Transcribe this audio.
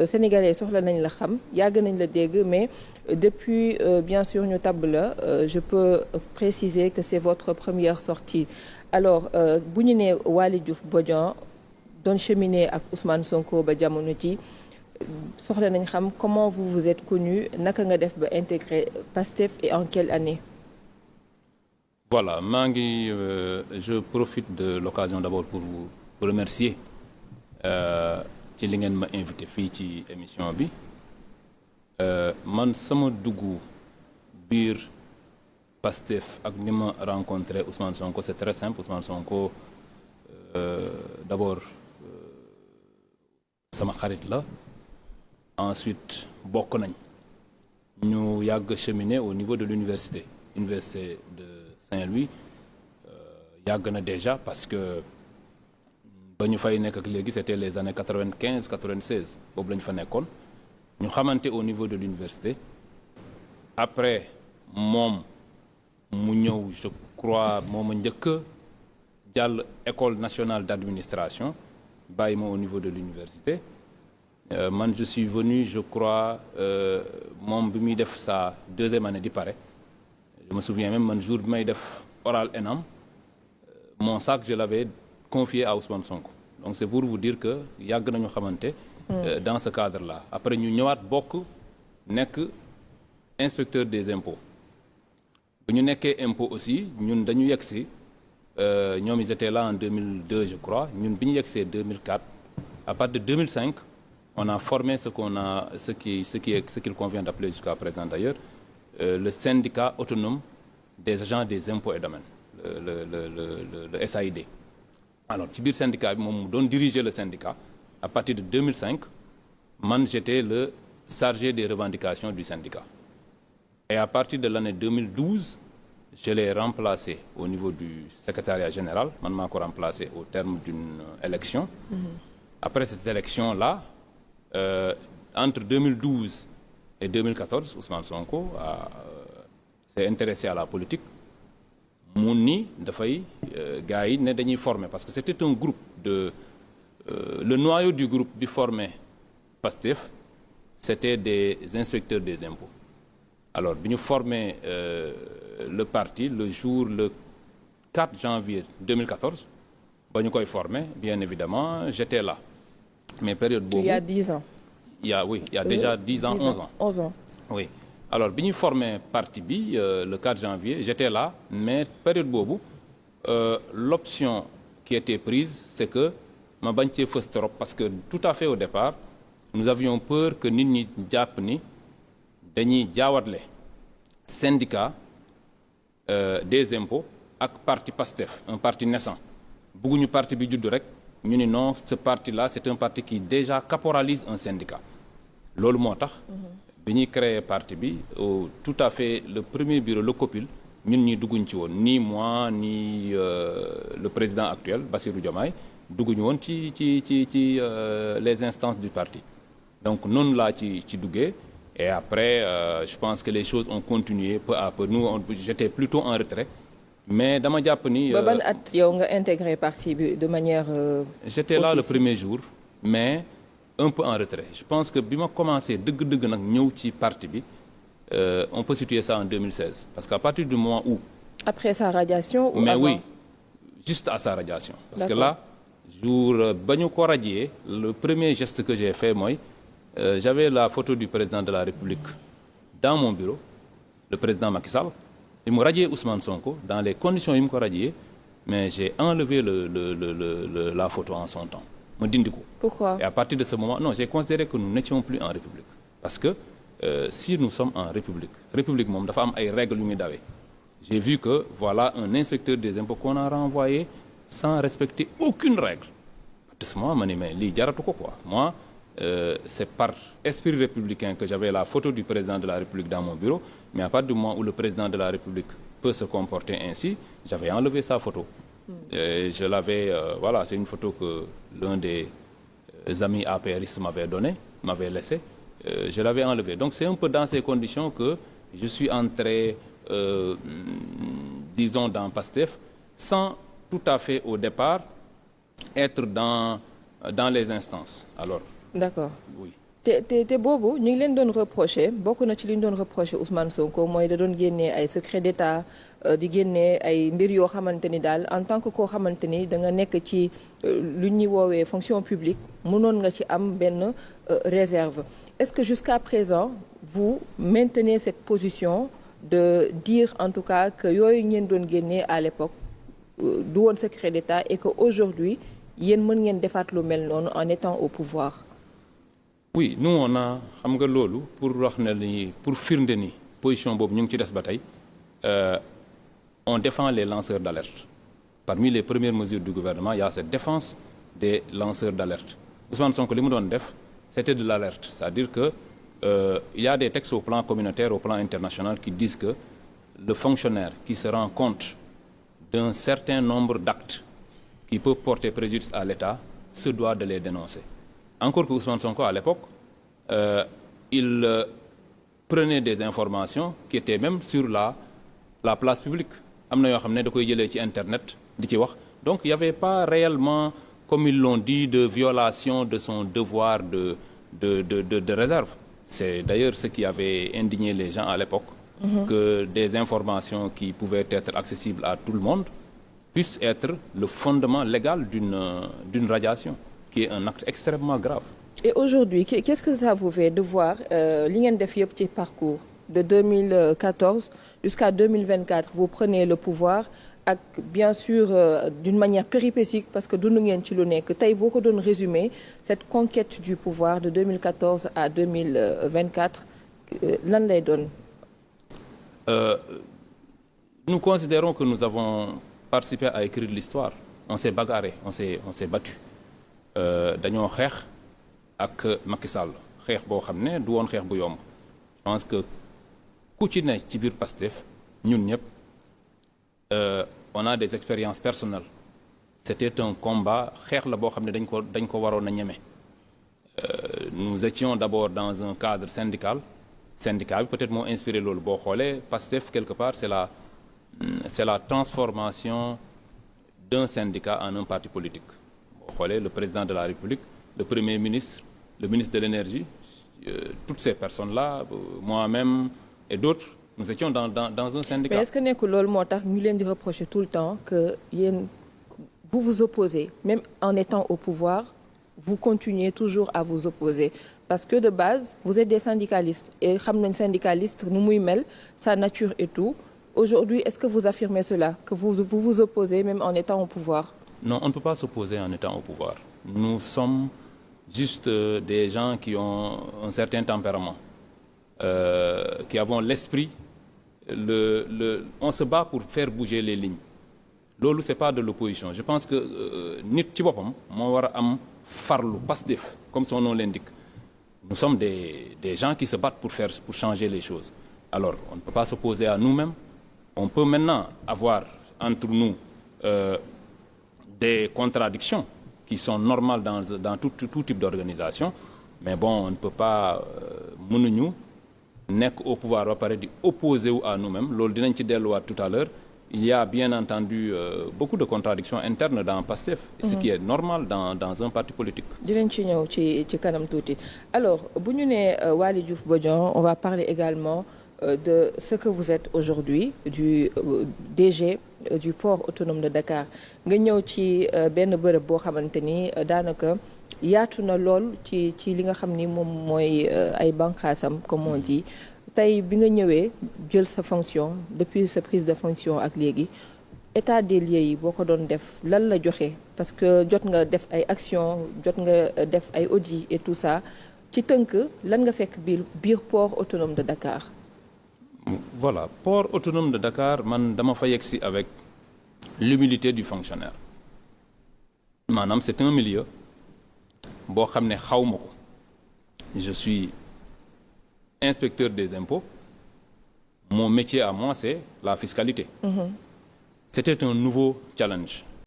Sénégalais soxla nañ la xam yàgg nañ la dégg mais depuis bien sûr ñu tabb la je peux préciser que c'est votre première sortie alors bu ñu nee Waly Diouf Bodian doon cheminer ak Ousmane Sonko ba jamono ji soxla nañ xam comment vous vous êtes connu naka nga def ba intégrer Pastef et en quelle année. Voilà maa ngi je profite de l'occasion d'abord pour vous remercier ci li ngeen ma invité fii ci émission bi man sama duggu biir Pastef ak ni ma rencontré Ousmane Sonko c'est très simple Ousmane Sonko d'abord sama xarit la ensuite bokk nañ ñu yàgg cheminer au niveau de l'université de Saint-Louis yàgg na déjà parce que ba ñu fay nekk ak léegi c'était les années 95 96 boobu la ñu fa nekkoon ñu xamante au niveau de l'université après moom mu ñëw je crois moom a njëkk jàll école nationale d'administration bàyyi ma au niveau de l'université man je suis venu je crois moom bi muy def sa deuxième année di pare je me souviens même man jour bi may def oral ENAM mon sac je l'avais confié à Ousmane Sonko donc c'est pour vous dire que yàgg nañu xamante dans ce cadre-là après ñu ñëwaat bokk nekk inspecteur des impôts bu ñu nekkee impôt aussi ñun dañu yegsi ñoom ils étaient là en 2002 je crois ñun bi ñu yegsee 2004 à partir de 2005 on a formé ce qu'il convient d'appeler jusqu'à présent d'ailleurs le syndicat autonome des agents des impôts et domaines le SAID. Alors ci biir syndicat bi moom mu doon diriger le syndicat à partir de 2005 man j'étais le chargé des revendications du syndicat et à partir de l'année 2012 je l'ai remplacé au niveau du secrétariat général man maa ko remplacé au terme d'une élection. Après cette élection-là entre 2012 et 2014 Ousmane Sonko s'est intéressé à la politique. mu ni dafay gars yi ne dañuy former parce que c'était un groupe le noyau du groupe bi formé Pastef c'était des inspecteurs des impôts alors bi ñu formé le parti le 4 janvier 2014 ba ñu koy formé bien évidemment j'étais là mais période boobu il y a 10 ans il y a déjà 10 ans 11 ans oui alors bi ñuy formé parti bi le 4 janvier j'étais là mais période boobu l'option qui était prise c'est que ma bañ cee fës trop parce que tout à fait au départ nous avions peur que nit ñi jàpp ni dañuy jaawatle syndicat des impôts ak parti PASTEF un parti naissant bëgguñu parti bi judd rek ñu ni non ce parti-là c'est un parti qui déjà caporalise un syndicat loolu moo tax bi ñuy créer parti bi tout à fait le premier bureau le COPIL ñun ñi dugguñ ci woon ni moi ni le président actuel Bassirou Diomaye dugguñu woon ci les instances du parti donc noonu laa ci duggee et après je pense que les choses ont continué peu à peu j'étais plutôt en retrait mais dama jàpp ni. ba ban at yow nga intégré parti bi de manière. J'étais là le premier jour mais un peu en retrait je pense que bi ma commencé dëgg-dëgg nag ñëw ci parti bi on peut situer ça en 2016 parce qu'à partir du moment où. Après sa radiation ou mais avant? Oui juste à sa radiation. Parce que là jour ba ñu ko radier le premier geste que j'ai fait mooy j'avais la photo du président de la République dans mon bureau le président Macky Sall. Il me radiait Ousmane Sonko dans les conditions yi mu ko radier mais j'ai enlevé la photo en son temps ma dindi ko. Pourquoi? Et à partir de ce moment non j'ai considéré que nous n'étions plus en République parce que si nous sommes en République moom dafa am ay règles yu muy dawee j'ai vu que voilà un inspecteur des impôts qu'on a renvoyé sans respecter aucune règle de ce moment ma ne mais lii jaratu ko quoi moi c'est par esprit républicain que j'avais la photo du président de la République dans mon bureau mais à partir du moment où le président de la République peut se comporter ainsi j'avais enlevé sa photo et je l'avais voilà c'est une photo que l'un des amis apéristes m'avait laissé je l'avais enlevé donc c'est un peu dans ces conditions que je suis entré disons dans Pastef sans tout à fait au départ être dans les instances alors. D'accord. Oui. te boobu ñu ngi leen doon reproché bokk na ci li ñu doon reproché Ousmane Sonko mooy da doon génnee ay secret d'État di génnee ay mbir yoo xamante ni daal en tant que koo xamante ni da nga nekk ci lu ñuy woowee fonction publique mënoon nga ci am benn réserve. Est-ce que jusqu'à présent vous maintenez cette position de dire en tout cas que yooyu ngeen doon génnee à l'époque du woon secret d'État et que aujourd'hui yéen mën ngeen defaat lu mel noonu en étant au pouvoir? Oui, nous on a xam nga loolu pour wax ne ni pour firnde ni position boobu ñu ngi ci des ba tey on défend les lanceurs d'alerte. Parmi les premières mesures du gouvernement, il y a cette défense des lanceurs d'alerte. Ousmane Sonko li mu doon def c'était de l'alerte, c'est-à-dire que il y a des textes au plan communautaire, au plan international qui disent que le fonctionnaire qui se rend compte d'un certain nombre d'actes qui peuvent porter préjudice à l'État se doit de les dénoncer. Encore que Ousmane Sonko à l'époque il prenait des informations qui étaient même sur la place publique. Am na yoo xam ne da koy jëlee ci internet di ci wax donc il y avait pas réellement comme ils l'ont dit de violation de son devoir de réserve. C'est d'ailleurs ce qui avait indigné les gens à l'époque que des informations qui pouvaient être accessibles à tout le monde puissent être le fondement légal d'une radiation qui est un acte extrêmement grave. Et aujourd'hui, qu'est-ce que ça vous fait de voir li ngeen def yëpp ci parcours de 2014 jusqu'à 2024 vous prenez le pouvoir ak bien sûr d'une manière péripétique parce que dund ngeen ci lu nekk tey boo ko doon résumer cette conquête du pouvoir de 2014 à 2024 lan lay doon? Nous considérons que nous avons participé à écrire l'histoire. On s'est bagarré, on s'est battu. Dañoo xeex ak Macky Sall xeex boo xam ne du woon xeex bu yomb. Je pense que ku ci ne ci biir Pastef ñun ñëpp on a des expériences personnelles. C'était un combat xeex la boo xam ne dañ ko waroon a ñeme. Nous étions d'abord dans un cadre syndical. Syndicat bi peut-être moo inspiré loolu boo xoolee Pastef quelque part c'est la transformation d'un syndicat en un parti politique. Boo xoolee le président de la République, le Premier ministre, le ministre de l'Énergie, toutes ces personnes-là, moi-même et d'autres, nous étions dans un syndicat. Mais est-ce que nekkul loolu moo tax ñu leen di reprocher tout le temps que yéen vous vous opposez, même en étant au pouvoir, vous continuez toujours à vous opposer parce que de base vous êtes des syndicalistes et xam nañ syndicaliste nu muy mel, sa nature et tout. Aujourd'hui, est-ce que vous affirmez cela, que vous opposez même en étant au pouvoir? Non, on ne peut pas s'opposer en étant au pouvoir. Nous sommes juste des gens qui ont un certain tempérament, qui avons l'esprit, on se bat pour faire bouger les lignes. Loolu c'est pas de l'opposition. Je pense que nit ci boppam moo war a am farlu Pastef, comme son nom l'indique. Nous sommes des gens qui se battent pour changer les choses. Alors, on ne peut pas s'opposer à nous-mêmes. On peut maintenant avoir entre nous des contradictions qui sont normales dans tout type d'organisation, mais bon, on ne peut pas mënuñu nekk au pouvoir ba pare di opposer wu à nous-mêmes. Loolu dinañ ci delluwaat tout à l'heure. Il y a bien entendu beaucoup de contradictions internes dans Pastef, ce qui est normal dans un parti politique. Dinañ ci ñëw ci kanam tuuti. Alors bu ñu nee Waly Diouf Bodian, on va parler également de ce que vous êtes aujourd'hui, du DG du port autonome de Dakar. Nga ñëw ci benn bërëb boo xamante ni daanaka yaatu na lool ci li nga xam ni moom mooy ay bànqaasam comme on dit. Tey bi nga ñëwee jël sa fonction depuis sa prise de fonction ak léegi état des lieux yi boo ko doon def lan la joxe parce que jot nga def ay actions jot nga def ay audits et tout ça ci tënk lan nga fekk biir port autonome de Dakar. Voilà, port autonome de Dakar man dama fa yegsi avec l'humilité du fonctionnaire. Maanaam c'est un milieu boo xam ne xawma ko. Je suis inspecteur des impôts. Mon métier à moi c'est la fiscalité. C'était un nouveau challenge.